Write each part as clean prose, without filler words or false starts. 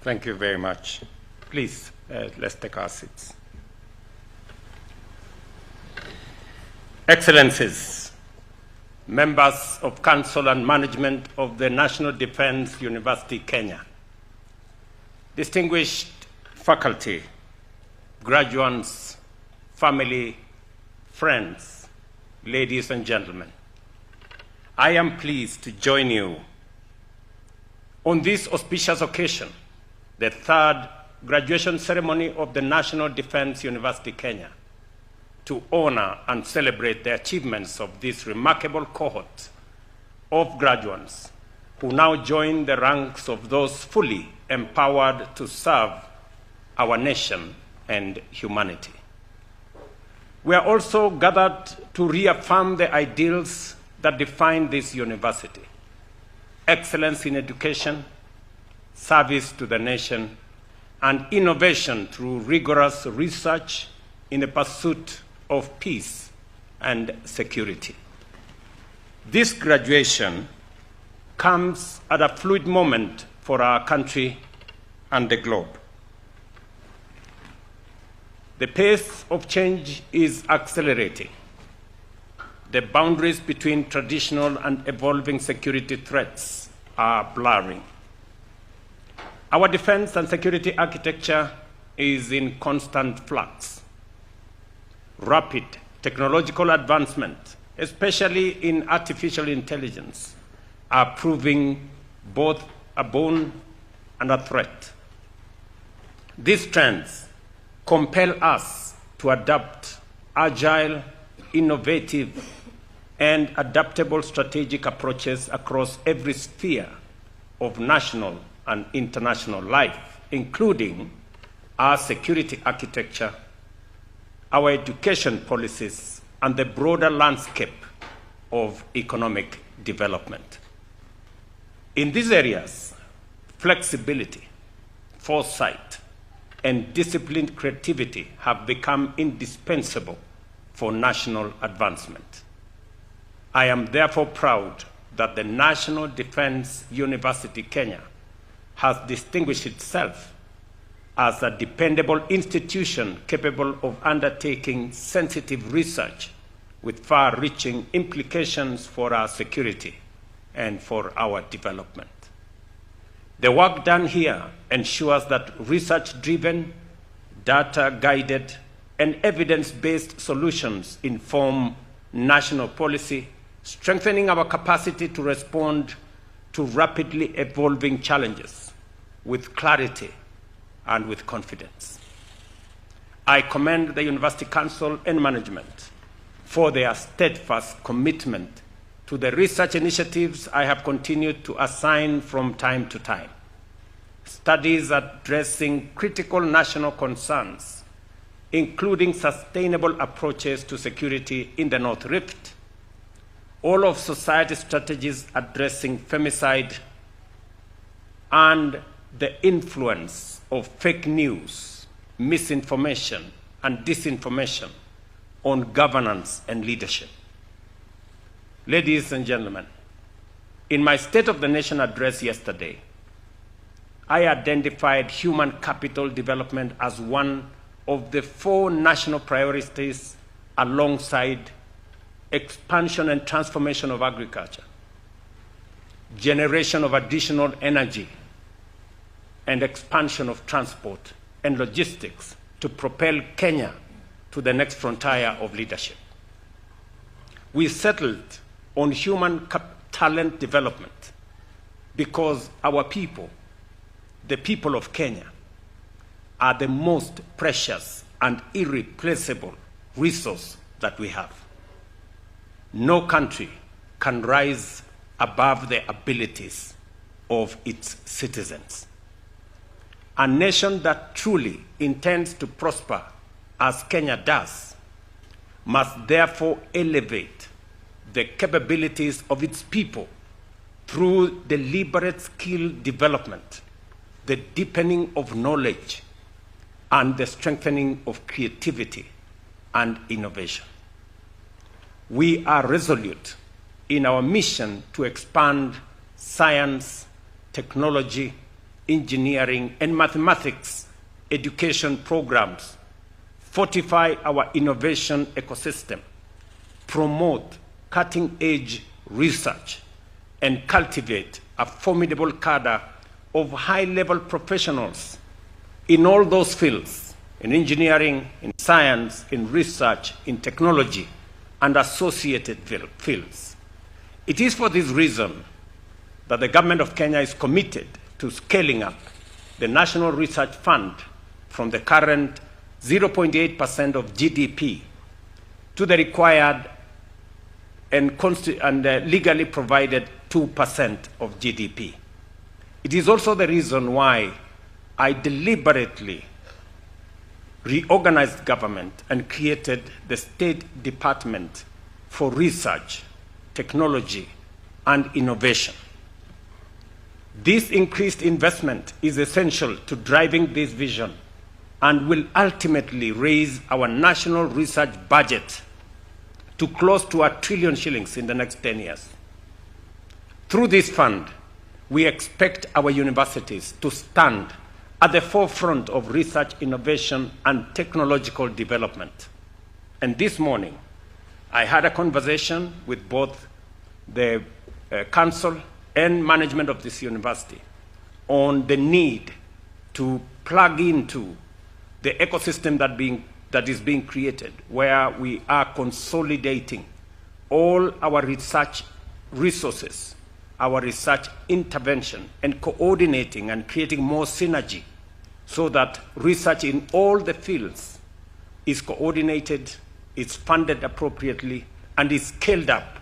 Thank you very much. Please, let's take our seats. Excellencies, members of Council and Management of the National Defense University, Kenya, distinguished faculty, graduates, family, friends, ladies and gentlemen, I am pleased to join you on this auspicious occasion, the third graduation ceremony of the National Defense University, Kenya, to honor and celebrate the achievements of this remarkable cohort of graduates who now join the ranks of those fully empowered to serve our nation and humanity. We are also gathered to reaffirm the ideals that define this university: excellence in education, service to the nation, and innovation through rigorous research in the pursuit of peace and security. This graduation comes at a fluid moment for our country and the globe. The pace of change is accelerating. The boundaries between traditional and evolving security threats are blurring. Our defense and security architecture is in constant flux. Rapid technological advancement, especially in artificial intelligence, are proving both a boon and a threat. These trends compel us to adopt agile, innovative, and adaptable strategic approaches across every sphere of national and international life, including our security architecture, our education policies, and the broader landscape of economic development. In these areas, flexibility, foresight, and disciplined creativity have become indispensable for national advancement. I am therefore proud that the National Defense University, Kenya, has distinguished itself as a dependable institution capable of undertaking sensitive research with far-reaching implications for our security and for our development. The work done here ensures that research-driven, data-guided, and evidence-based solutions inform national policy, strengthening our capacity to respond to rapidly evolving challenges with clarity and with confidence. I commend the University Council and management for their steadfast commitment to the research initiatives I have continued to assign from time to time. Studies addressing critical national concerns, including sustainable approaches to security in the North Rift, all of society's strategies addressing femicide, and the influence of fake news, misinformation, and disinformation on governance and leadership. Ladies and gentlemen, in my State of the Nation address yesterday, I identified human capital development as one of the 4 national priorities alongside expansion and transformation of agriculture, generation of additional energy, and expansion of transport and logistics to propel Kenya to the next frontier of leadership. We settled on human talent development because our people, the people of Kenya, are the most precious and irreplaceable resource that we have. No country can rise above the abilities of its citizens. A nation that truly intends to prosper, as Kenya does, must therefore elevate the capabilities of its people through deliberate skill development, the deepening of knowledge, and the strengthening of creativity and innovation. We are resolute in our mission to expand science, technology, engineering, and mathematics education programs fortify our innovation ecosystem, promote cutting-edge research, and cultivate a formidable cadre of high-level professionals in all those fields, in engineering, in science, in research, in technology, and associated fields. It is for this reason that the government of Kenya is committed to scaling up the National Research Fund from the current 0.8% of GDP to the required and legally provided 2% of GDP. It is also the reason why I deliberately reorganized government and created the State Department for Research, Technology, and Innovation. This increased investment is essential to driving this vision and will ultimately raise our national research budget to close to R1 trillion in the next 10 years. Through this fund, we expect our universities to stand at the forefront of research, innovation, and technological development. And this morning, I had a conversation with both the council and management of this university on the need to plug into the ecosystem that is being created, where we are consolidating all our research resources, our research intervention, and coordinating and creating more synergy so that research in all the fields is coordinated, is funded appropriately, and is scaled up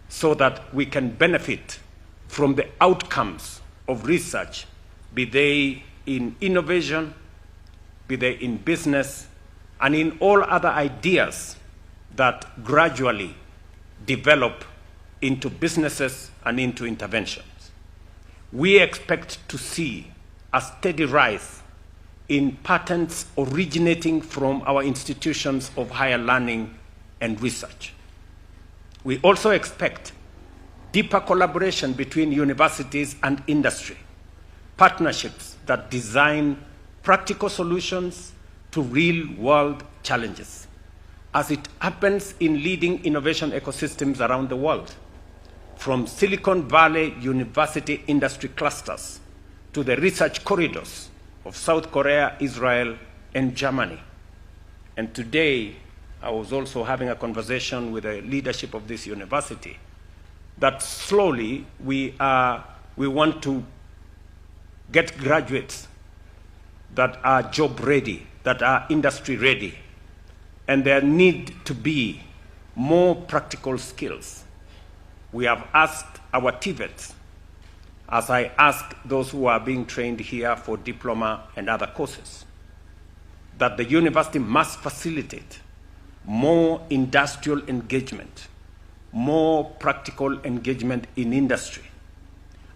so that we can benefit from the outcomes of research, be they in innovation, be they in business, and in all other ideas that gradually develop into businesses and into interventions. We expect to see a steady rise in patents originating from our institutions of higher learning and research. We also expect deeper collaboration between universities and industry, partnerships that design practical solutions to real-world challenges, as it happens in leading innovation ecosystems around the world, from Silicon Valley University industry clusters to the research corridors of South Korea, Israel, and Germany. And today, I was also having a conversation with the leadership of this university that slowly we want to get graduates that are job ready, that are industry ready, and there need to be more practical skills. We have asked our TVETs, as I ask those who are being trained here for diploma and other courses, that the university must facilitate more industrial engagement, more practical engagement in industry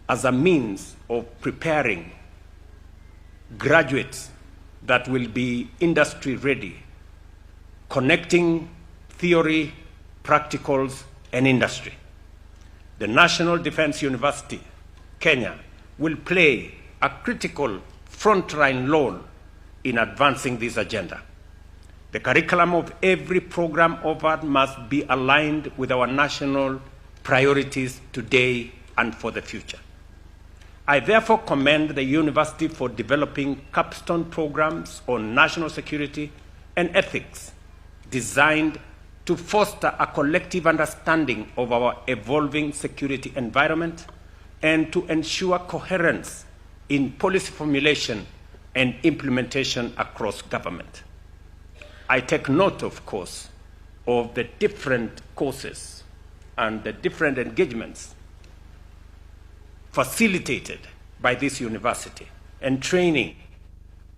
as a means of preparing graduates that will be industry ready, connecting theory, practicals, and industry. The National Defense University, Kenya, will play a critical frontline role in advancing this agenda. The curriculum of every program offered must be aligned with our national priorities today and for the future. I therefore commend the university for developing capstone programs on national security and ethics designed to foster a collective understanding of our evolving security environment and to ensure coherence in policy formulation and implementation across government. I take note, of course, of the different courses and the different engagements facilitated by this university and training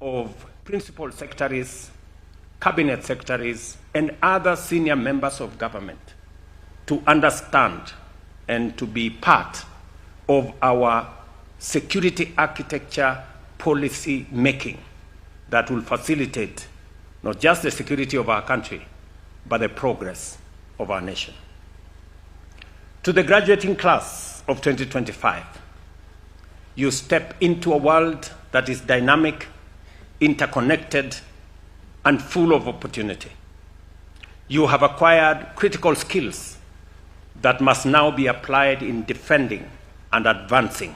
of principal secretaries, cabinet secretaries, and other senior members of government to understand and to be part of our security architecture policy making that will facilitate not just the security of our country, but the progress of our nation. To the graduating class of 2025, You step into a world that is dynamic, interconnected, and full of opportunity. You have acquired critical skills that must now be applied in defending and advancing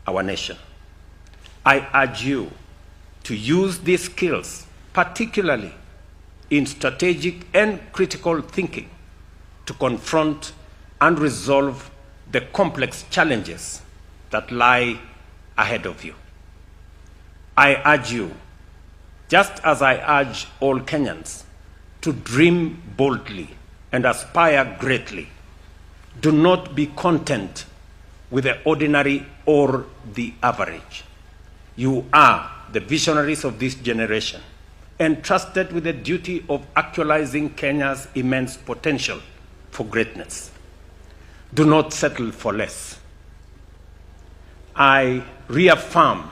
our nation. I urge you to use these skills, particularly in strategic and critical thinking, to confront and resolve the complex challenges that lie ahead of you. I urge you, just as I urge all Kenyans, to dream boldly and aspire greatly. Do not be content with the ordinary or the average. You are the visionaries of this generation, entrusted with the duty of actualizing Kenya's immense potential for greatness. Do not settle for less. I reaffirm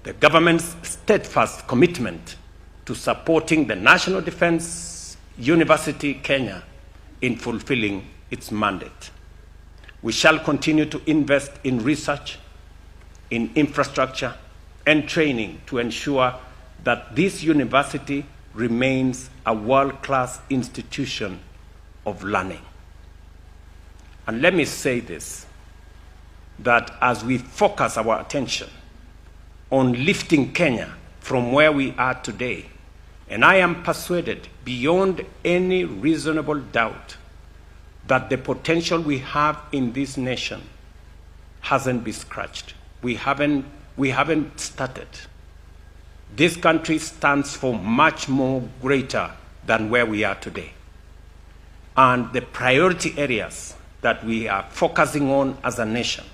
the government's steadfast commitment to supporting the National Defense University Kenya in fulfilling its mandate. We shall continue to invest in research, in infrastructure, and training to ensure that this university remains a world-class institution of learning. And let me say this, that as we focus our attention on lifting Kenya from where we are today, and I am persuaded beyond any reasonable doubt that the potential we have in this nation hasn't been scratched. We haven't started. This country stands for much more greater than where we are today. And the priority areas that we are focusing on as a nation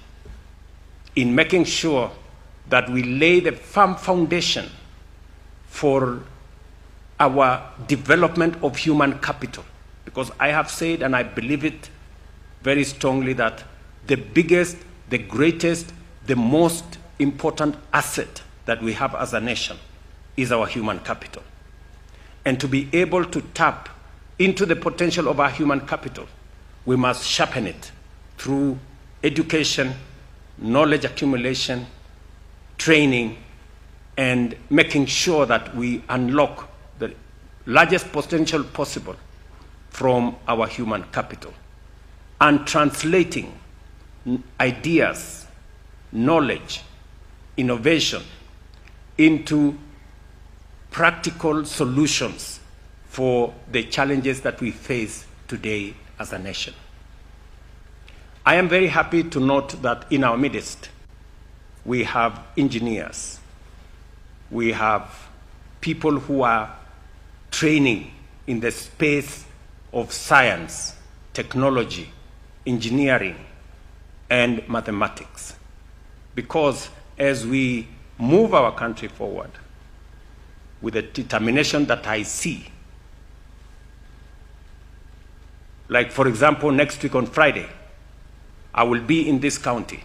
in making sure that we lay the firm foundation for our development of human capital. Because I have said, and I believe it very strongly, that the biggest, the greatest, the most important asset that we have as a nation is our human capital. And to be able to tap into the potential of our human capital, we must sharpen it through education, knowledge accumulation, training, and making sure that we unlock the largest potential possible from our human capital, and translating ideas, knowledge, innovation into practical solutions for the challenges that we face today as a nation. I am very happy to note that in our midst, we have engineers, we have people who are training in the space of science, technology, engineering, and mathematics. Because as we move our country forward with the determination that I see, like for example, next week on Friday, I will be in this county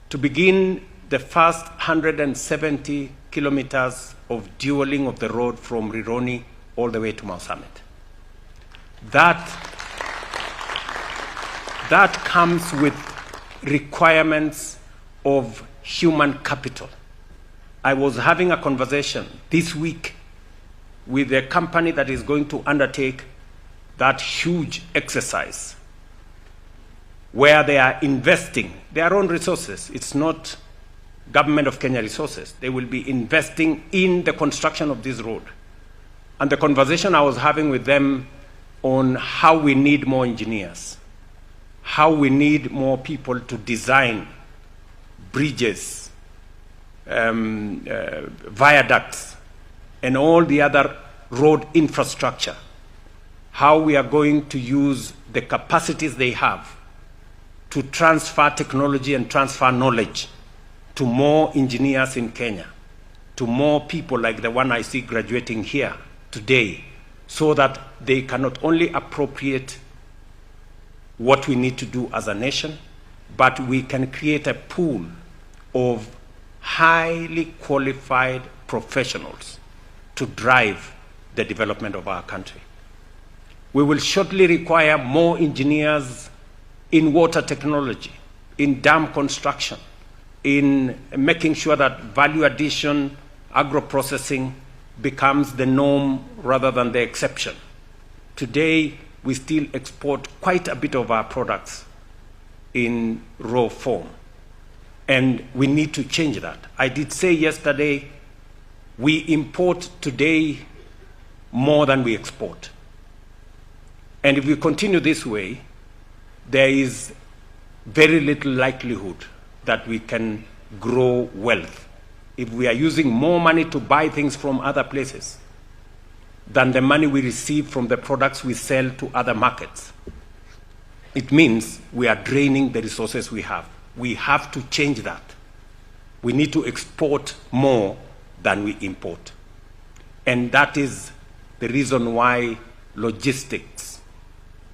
to begin the first 170 kilometers of dualing of the road from Rironi all the way to Mount Summit. That comes with requirements of human capital. I was having a conversation this week with a company that is going to undertake that huge exercise where they are investing their own resources. It's not government of Kenya resources. They will be investing in the construction of this road. And the conversation I was having with them on how we need more engineers, how we need more people to design bridges, viaducts, and all the other road infrastructure, how we are going to use the capacities they have to transfer technology and transfer knowledge to more engineers in Kenya, to more people like the one I see graduating here today, so that they can not only appropriate what we need to do as a nation, but we can create a pool of highly qualified professionals to drive the development of our country. We will shortly require more engineers in water technology, in dam construction, in making sure that value addition, agro-processing becomes the norm rather than the exception. Today, we still export quite a bit of our products in raw form, and we need to change that. I did say yesterday, we import today more than we export. And if we continue this way, there is very little likelihood that we can grow wealth if we are using more money to buy things from other places than the money we receive from the products we sell to other markets. It means we are draining the resources we have. We have to change that. We need to export more than we import. And that is the reason why logistics,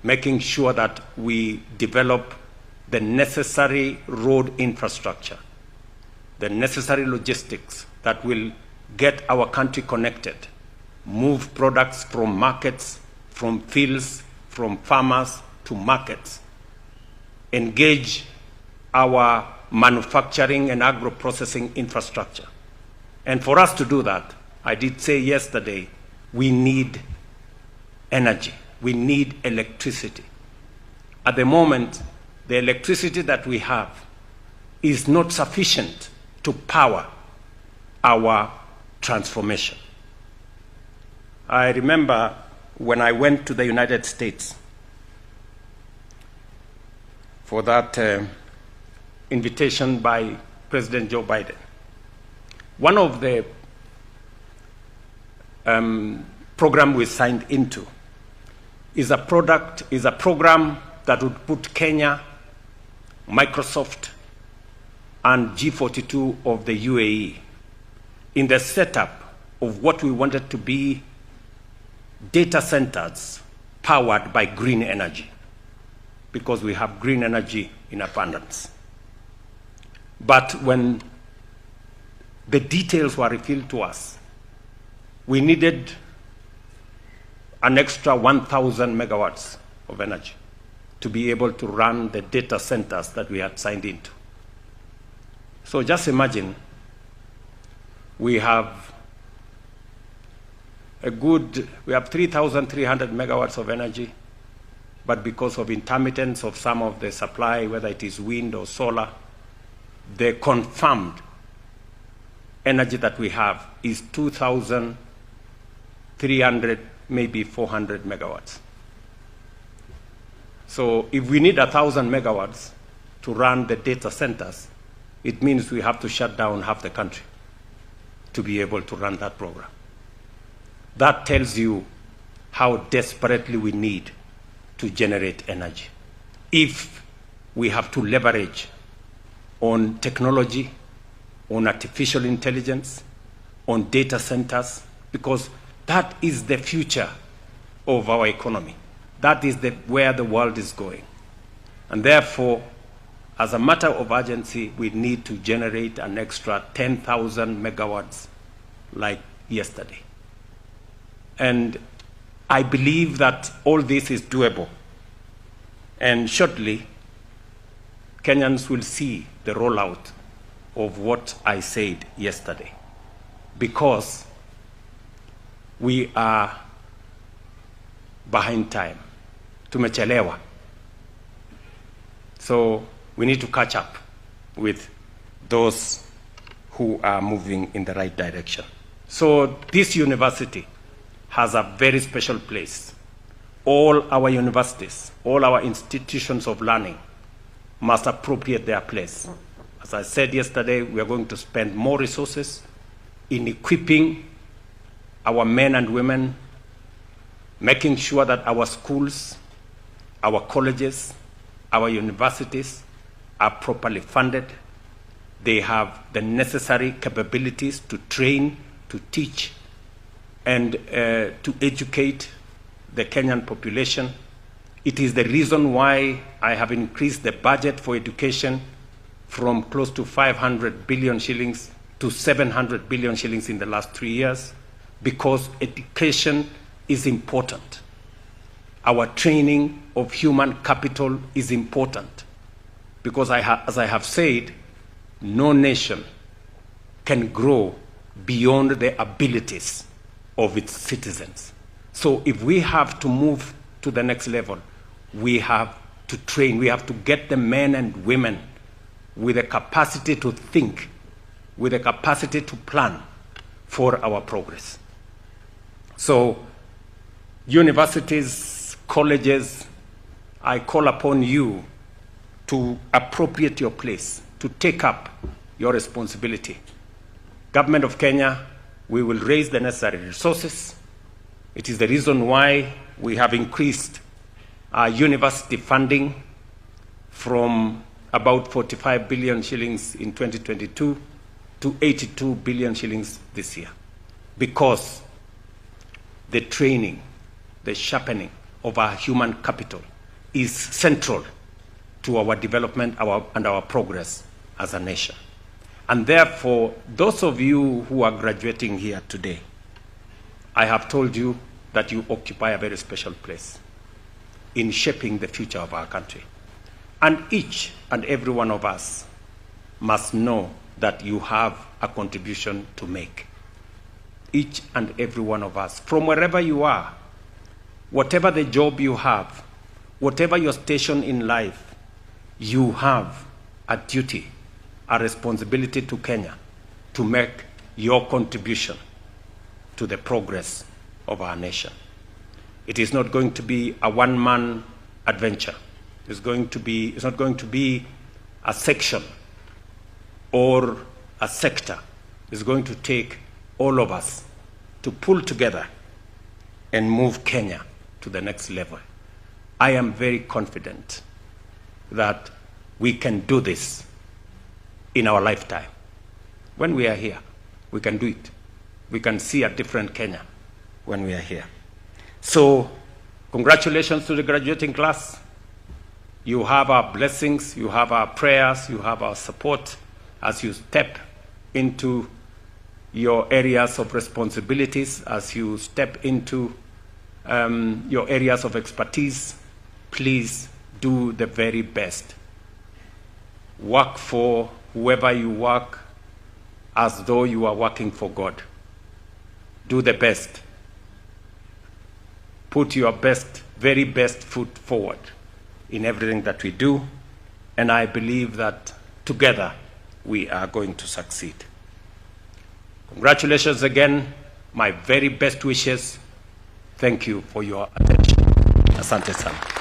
making sure that we develop the necessary road infrastructure, the necessary logistics that will get our country connected, move products from markets, from fields, from farmers to markets, engage our manufacturing and agro-processing infrastructure. And for us to do that, I did say yesterday, we need energy. We need electricity. At the moment, the electricity that we have is not sufficient to power our transformation. I remember when I went to the United States for that invitation by President Joe Biden. One of the program we signed into is a program that would put Kenya, Microsoft, and G42 of the UAE in the setup of what we wanted to be data centers powered by green energy, because we have green energy in abundance. But when the details were revealed to us, we needed an extra 1,000 megawatts of energy to be able to run the data centers that we had signed into. So just imagine we have 3,300 megawatts of energy, but because of intermittence of some of the supply, whether it is wind or solar, the confirmed energy that we have is 2,300, maybe 400 megawatts. So if we need 1,000 megawatts to run the data centers, it means we have to shut down half the country to be able to run that program. That tells you how desperately we need to generate energy. If we have to leverage on technology, on artificial intelligence, on data centers, because that is the future of our economy. That is where the world is going. And therefore, as a matter of urgency, we need to generate an extra 10,000 megawatts like yesterday. And I believe that all this is doable. And shortly, Kenyans will see the rollout of what I said yesterday, because we are behind time. Tumechelewa. So we need to catch up with those who are moving in the right direction. So this university has a very special place. All our universities, all our institutions of learning must appropriate their place. As I said yesterday, we are going to spend more resources in equipping our men and women, making sure that our schools, our colleges, our universities are properly funded. They have the necessary capabilities to train, to teach, and to educate the Kenyan population. It is the reason why I have increased the budget for education from close to 500 billion shillings to 700 billion shillings in the last 3 years, because education is important. Our training of human capital is important, Because as I have said, no nation can grow beyond the abilities of its citizens. So if we have to move to the next level, we have to train, we have to get the men and women with the capacity to think, with the capacity to plan for our progress. So universities, colleges, I call upon you to appropriate your place, to take up your responsibility. Government of Kenya, we will raise the necessary resources. It is the reason why we have increased our university funding from about 45 billion shillings in 2022 to 82 billion shillings this year, because the training, the sharpening of our human capital is central to our development and our progress as a nation. And therefore, those of you who are graduating here today, I have told you that you occupy a very special place in shaping the future of our country. And each and every one of us must know that you have a contribution to make. Each and every one of us, from wherever you are, whatever the job you have, whatever your station in life, you have a duty, a responsibility to Kenya to make your contribution to the progress of our nation. It is not going to be a one-man adventure. It's not going to be a section or a sector. It's going to take all of us to pull together and move Kenya to the next level. I am very confident that we can do this in our lifetime. When we are here, we can do it. We can see a different Kenya when we are here. So, congratulations to the graduating class. You have our blessings, you have our prayers, you have our support as you step into your areas of responsibilities, as you step into your areas of expertise. Please do the very best. Work for whoever you work as though you are working for God. Do the best. Put your best, very best foot forward in everything that we do, and I believe that together we are going to succeed. Congratulations again. My very best wishes. Thank you for your attention. Asante sana.